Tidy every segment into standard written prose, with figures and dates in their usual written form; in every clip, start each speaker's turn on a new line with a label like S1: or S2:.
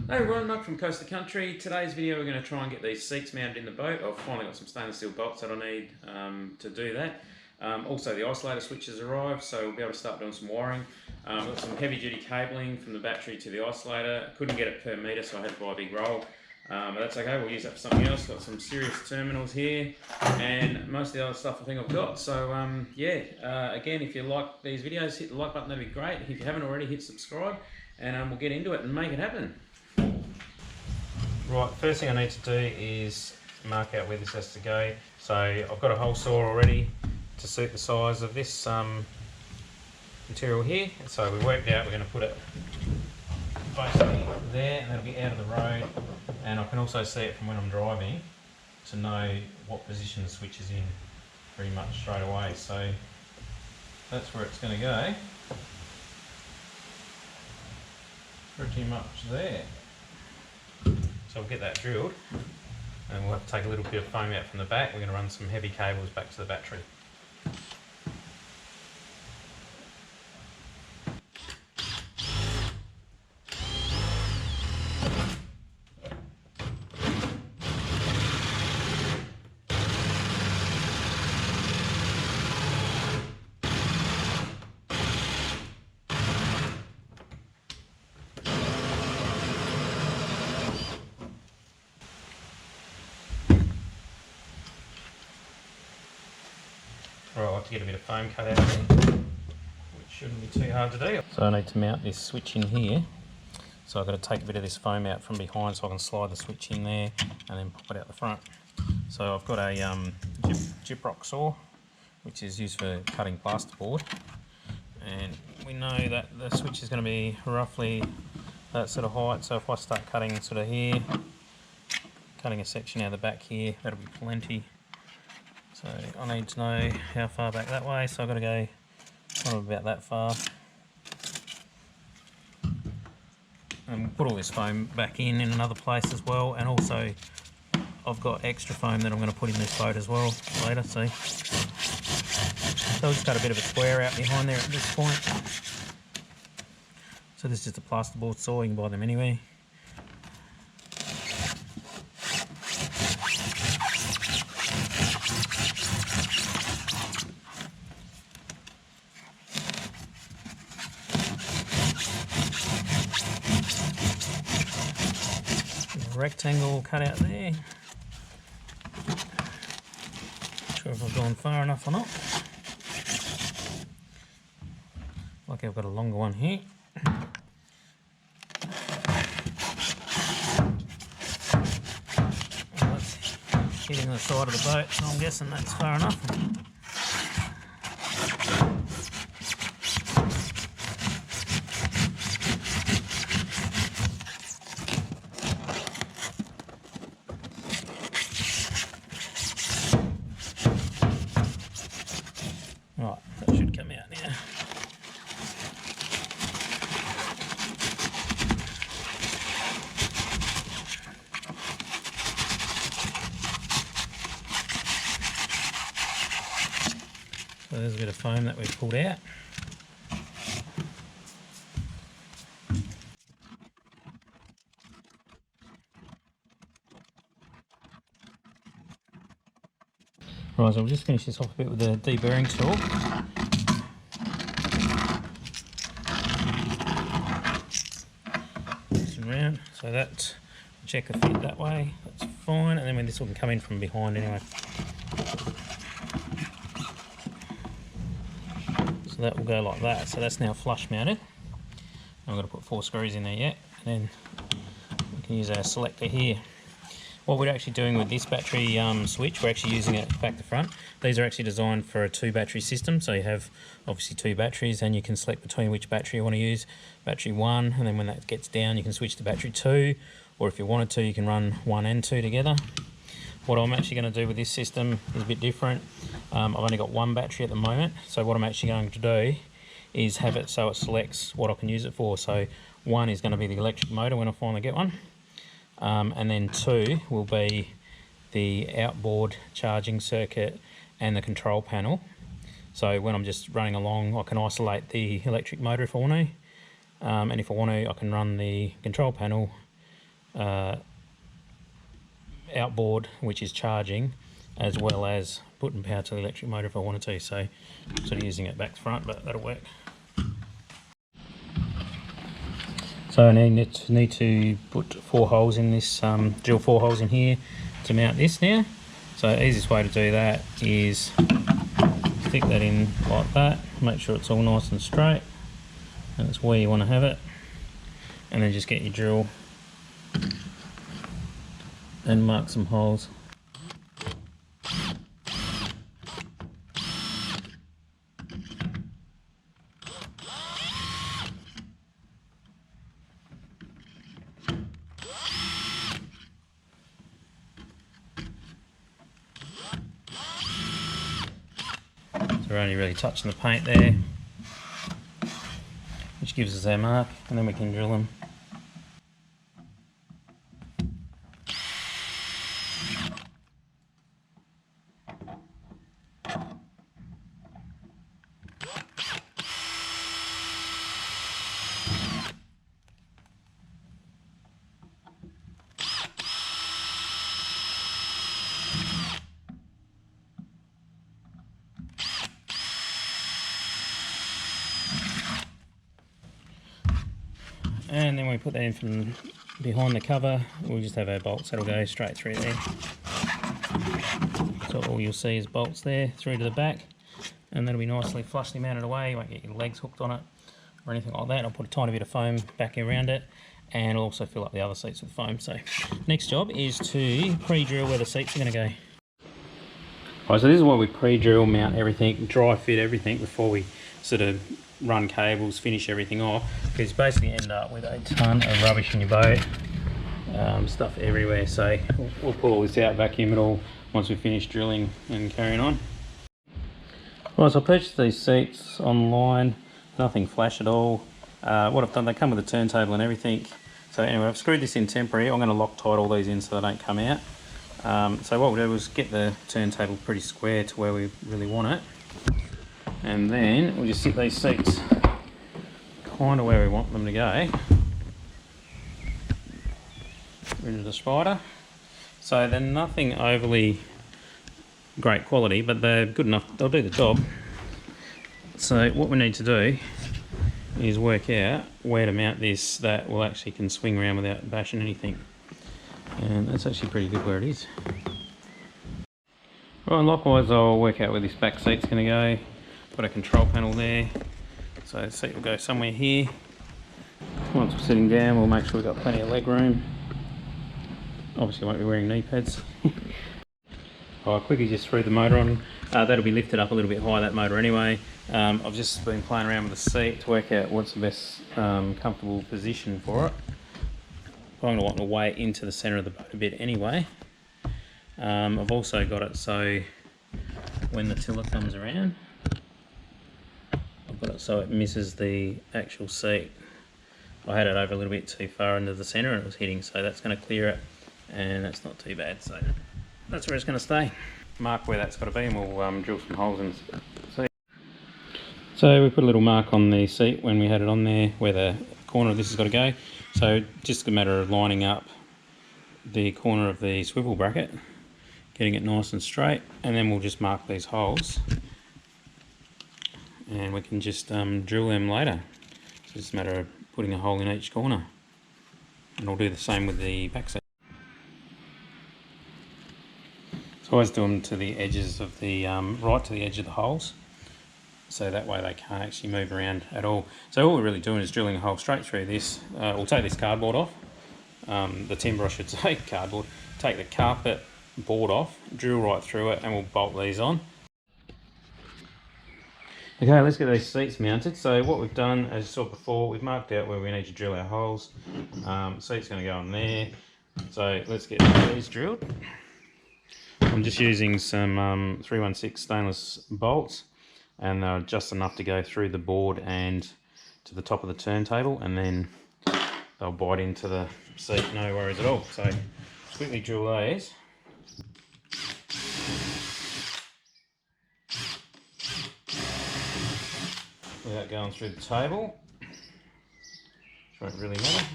S1: Hey everyone, Mark from Coast to Country. Today's video we're going to try and get these seats mounted in the boat. I've finally got some stainless steel bolts that I need to do that. Also the isolator switch has arrived, so we'll be able to start doing some wiring. I've got some heavy duty cabling from the battery to the isolator. Couldn't get it per metre, so I had to buy a big roll. But that's okay, we'll use that for something else. Got some serious terminals here and most of the other stuff I think I've got. So again, if you like these videos, hit the like button, that'd be great. If you haven't already, hit subscribe and we'll get into it and make it happen. Right, first thing I need to do is mark out where this has to go. So I've got a hole saw already to suit the size of this material here. So we worked out we're going to put it basically there, and that'll be out of the road. And I can also see it from when I'm driving to know what position the switch is in pretty much straight away. So that's where it's going to go. Pretty much there. So we'll get that drilled and we'll have to take a little bit of foam out from the back. We're going to run some heavy cables back to the battery. Right, I'll have to get a bit of foam cut out of there, which shouldn't be too hard to do. So I need to mount this switch in here. So I've got to take a bit of this foam out from behind so I can slide the switch in there and then pop it out the front. So I've got a gyprock saw, which is used for cutting plasterboard. And we know that the switch is going to be roughly that sort of height. So if I start cutting sort of here, cutting a section out of the back here, that'll be plenty. So I need to know how far back that way, so I've got to go about that far. And put all this foam back in another place as well, and also I've got extra foam that I'm going to put in this boat as well later, see. So I've just got a bit of a square out behind there at this point. So this is just a plasterboard saw, you can buy them anywhere. Rectangle cut out there. Not sure if I've gone far enough or not. Like I've got a longer one here. Well, that's hitting the side of the boat, so I'm guessing that's far enough. Right, that should come out now. So there's a bit of foam that we've pulled out. Right, so we'll just finish this off a bit with the deburring tool. Around, so that's check the fit that way, that's fine, and then when this one can come in from behind anyway. So that will go like that, so that's now flush mounted. I'm going to put 4 screws in there yet, and then we can use our selector here. What we're actually doing with this battery switch, we're actually using it back to front. These are actually designed for a 2 battery system, so you have obviously 2 batteries and you can select between which battery you want to use. Battery 1, and then when that gets down you can switch to battery 2, or if you wanted to you can run 1 and 2 together. What I'm actually going to do with this system is a bit different. I've only got 1 battery at the moment, so what I'm actually going to do is have it so it selects what I can use it for. So 1 is going to be the electric motor when I finally get one. And then 2 will be the outboard charging circuit and the control panel. So when I'm just running along, I can isolate the electric motor if I want to. And if I want to, I can run the control panel outboard which is charging, as well as putting power to the electric motor if I wanted to. So I'm sort of using it back to front, but that'll work. So I need to put 4 holes in this, drill 4 holes in here to mount this now. So the easiest way to do that is stick that in like that, make sure it's all nice and straight, and it's where you want to have it, and then just get your drill and mark some holes. So we're only really touching the paint there, which gives us our mark, and then we can drill them. And then we put that in from behind the cover. We'll just have our bolts that'll go straight through there. So all you'll see is bolts there through to the back, and that'll be nicely flushly mounted away. You won't get your legs hooked on it or anything like that. I'll put a tiny bit of foam back around it, and I'll also fill up the other seats with foam. So next job is to pre-drill where the seats are going to go. Alright, so this is why we pre-drill, mount everything, dry fit everything before we sort of run cables, finish everything off, because you basically end up with a ton of rubbish in your boat, stuff everywhere. So we'll pull all this out, vacuum it all once we finish drilling and carrying on. Right, so I purchased these seats online, nothing flash at all. What I've done, they come with a turntable and everything. So anyway, I've screwed this in temporary. I'm going to Loctite all these in so they don't come out. So what we'll do is get the turntable pretty square to where we really want it, and then we'll just sit these seats kind of where we want them to go into the spider. So they're nothing overly great quality, but they're good enough, they'll do the job. So what we need to do is work out where to mount this that will actually can swing around without bashing anything. And that's actually pretty good where it is. Right, and likewise I'll work out where this back seat's going to go. Got a control panel there, so the seat will go somewhere here. Once we're sitting down, we'll make sure we've got plenty of leg room. Obviously won't be wearing knee pads. I'll quickly just threw the motor on. That'll be lifted up a little bit higher, that motor anyway. I've just been playing around with the seat to work out what's the best comfortable position for it. I'm going to want to weigh it into the centre of the boat a bit anyway. I've also got it so when the tiller comes around, I've got it so it misses the actual seat. I had it over a little bit too far into the centre and it was hitting, so that's going to clear it, and that's not too bad. So that's where it's going to stay. Mark where that's got to be, and we'll drill some holes in the seat. So we put a little mark on the seat when we had it on there where the corner of this has got to go. So just a matter of lining up the corner of the swivel bracket, getting it nice and straight, and then we'll just mark these holes and we can just drill them later. It's just a matter of putting a hole in each corner, and I'll do the same with the back seat. So I always do them to the edges of the, right to the edge of the holes, so that way they can't actually move around at all. So all we're really doing is drilling a hole straight through this. We'll take this cardboard off, the timber I should say, cardboard, take the carpet board off, drill right through it, and we'll bolt these on. Okay, let's get these seats mounted. So what we've done, as you saw before, we've marked out where we need to drill our holes. Seat's going to go on there. So let's get these drilled. I'm just using some 316 stainless bolts, and they're just enough to go through the board and to the top of the turntable, and then they'll bite into the seat, no worries at all. So quickly drill these. Without going through the table, which won't really matter.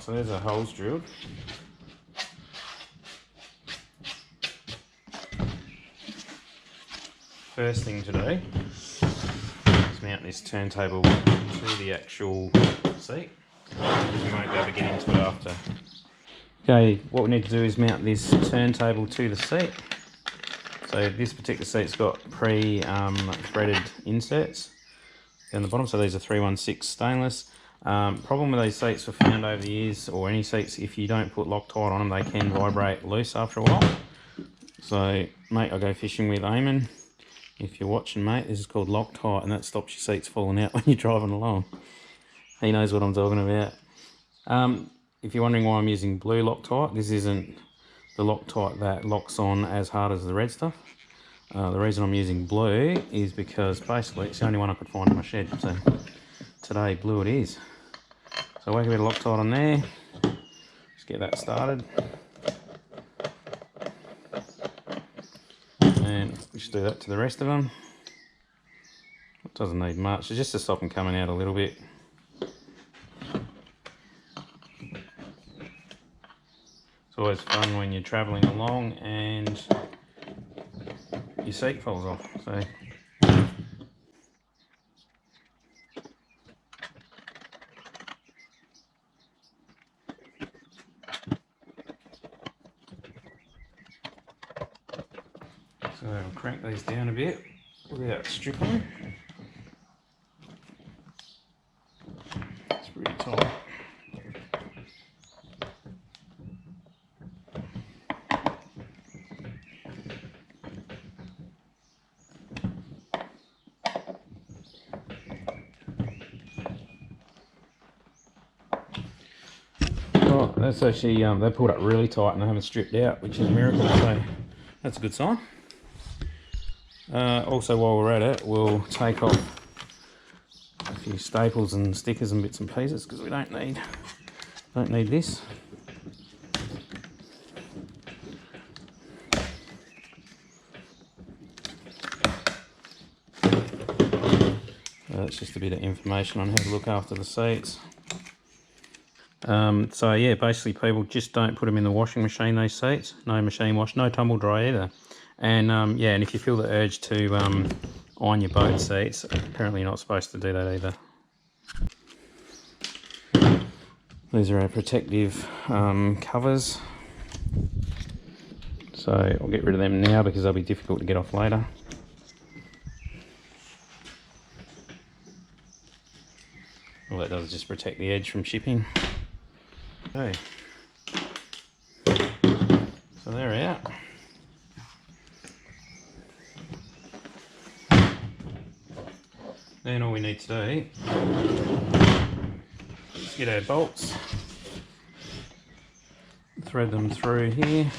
S1: Right, so there's our holes drilled. First thing to do is mount this turntable to the actual seat. We won't be able to get into it after. Okay, what we need to do is mount this turntable to the seat. So this particular seat's got pre-threaded inserts down the bottom, so these are 316 stainless. Problem with these seats we've found over the years, or any seats, if you don't put Loctite on them, they can vibrate loose after a while. So, mate, I go fishing with Eamon. If you're watching, mate, this is called Loctite, and that stops your seats falling out when you're driving along. He knows what I'm talking about. If you're wondering why I'm using blue Loctite, this isn't the Loctite that locks on as hard as the red stuff. The reason I'm using blue is because basically it's the only one I could find in my shed. So today, blue it is. So whack a bit of Loctite on there. Just get that started. And just do that to the rest of them. It doesn't need much, it's just to stop them coming out a little bit. It's always fun when you're travelling along and your seat falls off. So I'll crank these down a bit without stripping. It's pretty tight. Right, that's actually, they pulled up really tight and they haven't stripped out, which is a miracle, so that's a good sign. Also, while we're at it, we'll take off a few staples and stickers and bits and pieces because we don't need this. That's just a bit of information on how to look after the seats. So yeah, basically people just don't put them in the washing machine, these seats. No machine wash, no tumble dry either. And yeah, and if you feel the urge to iron your boat seats, apparently you're not supposed to do that either. These are our protective covers. So I'll get rid of them now because they'll be difficult to get off later. All that does is just protect the edge from chipping. Okay, so they're out. Then all we need to do is get our bolts, thread them through here.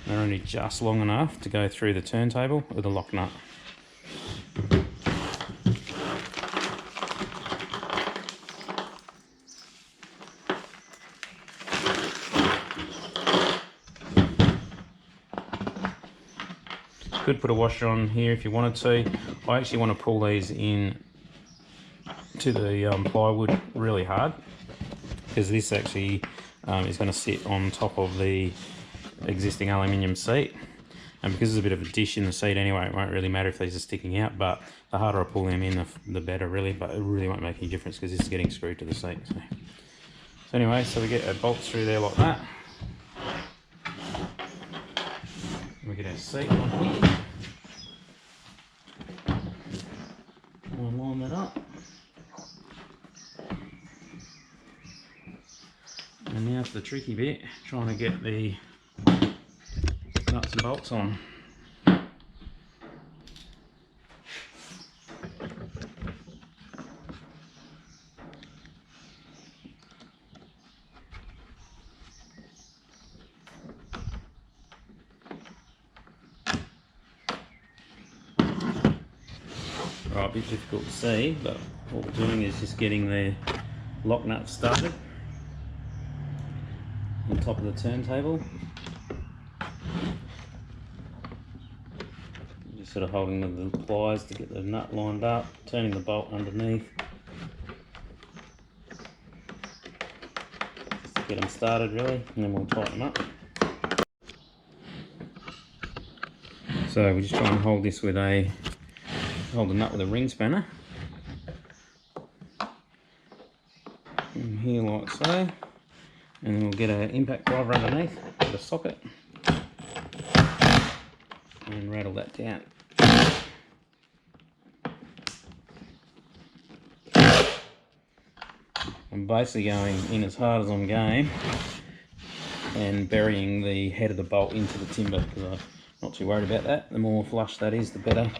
S1: They're only just long enough to go through the turntable with a lock nut. Could put a washer on here if you wanted to. I actually want to pull these in to the plywood really hard because this actually is going to sit on top of the existing aluminium seat, and because there's a bit of a dish in the seat anyway, it won't really matter if these are sticking out, but the harder I pull them in the better really, but it really won't make any difference because this is getting screwed to the seat. So anyway, so we get our bolts through there like that. We get our seat on here. We'll line that up. And now for the tricky bit, trying to get the nuts and bolts on. Right, a bit difficult to see, but what we're doing is just getting the lock nut started on top of the turntable. Just sort of holding the pliers to get the nut lined up, turning the bolt underneath. get them started really, and then we'll tighten them up. So we just try and hold this with hold the nut with a ring spanner. And here like so. And then we'll get an impact driver underneath with a socket. And rattle that down. I'm basically going in as hard as I'm going and burying the head of the bolt into the timber because I'm not too worried about that. The more flush that is, the better.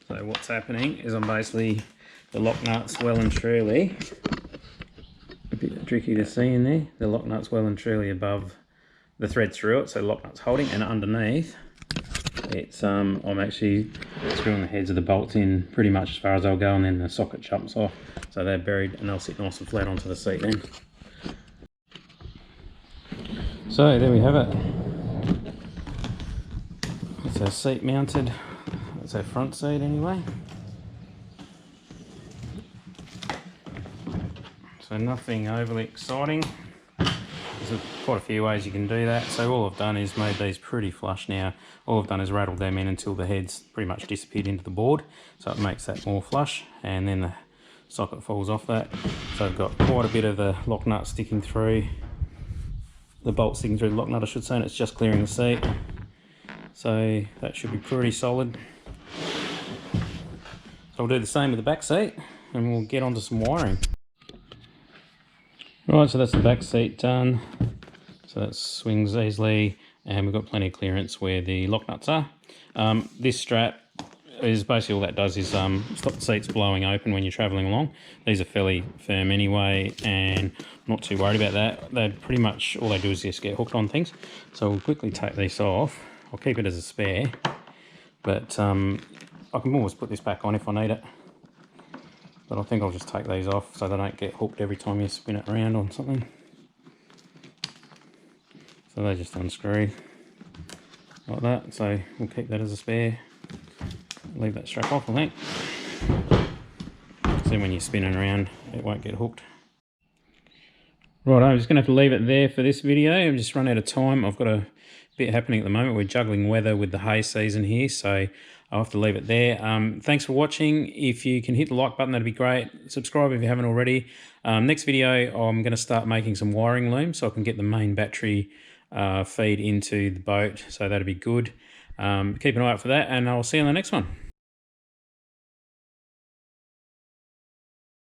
S1: So what's happening is I'm basically, the lock nut's well and truly, a bit tricky to see in there, the lock nut's well and truly above the thread through it, so the lock nut's holding, and underneath it's I'm actually screwing the heads of the bolts in pretty much as far as I'll go, and then the socket jumps off, so they're buried and they'll sit nice and flat onto the seat then. So there we have it. It's our seat mounted. That's our front seat anyway. So nothing overly exciting. There's quite a few ways you can do that. So all I've done is made these pretty flush now. All I've done is rattled them in until the head's pretty much disappeared into the board. So it makes that more flush, and then the socket falls off that. So I've got quite a bit of the lock nut sticking through, the bolt sticking through the lock nut I should say, and it's just clearing the seat. So that should be pretty solid. So I'll do the same with the back seat and we'll get onto some wiring. Right, so that's the back seat done. So that swings easily, and we've got plenty of clearance where the lock nuts are. This strap is basically all that does is stop the seats blowing open when you're travelling along. These are fairly firm anyway, and I'm not too worried about that. They pretty much, all they do is just get hooked on things. So we'll quickly take this off. I'll keep it as a spare, but I can always put this back on if I need it. But I think I'll just take these off so they don't get hooked every time you spin it around on something. So they just unscrew like that. So we'll keep that as a spare. Leave that strap off, I think. So when you're spinning around, it won't get hooked. Right, I'm just going to have to leave it there for this video. I've just run out of time. I've got a bit happening at the moment. We're juggling weather with the hay season here, so I'll have to leave it there. Thanks for watching. If you can hit the like button, that'd be great. Subscribe if you haven't already. Next video, I'm going to start making some wiring looms so I can get the main battery feed into the boat, so that'd be good. Keep an eye out for that, and I'll see you on the next one.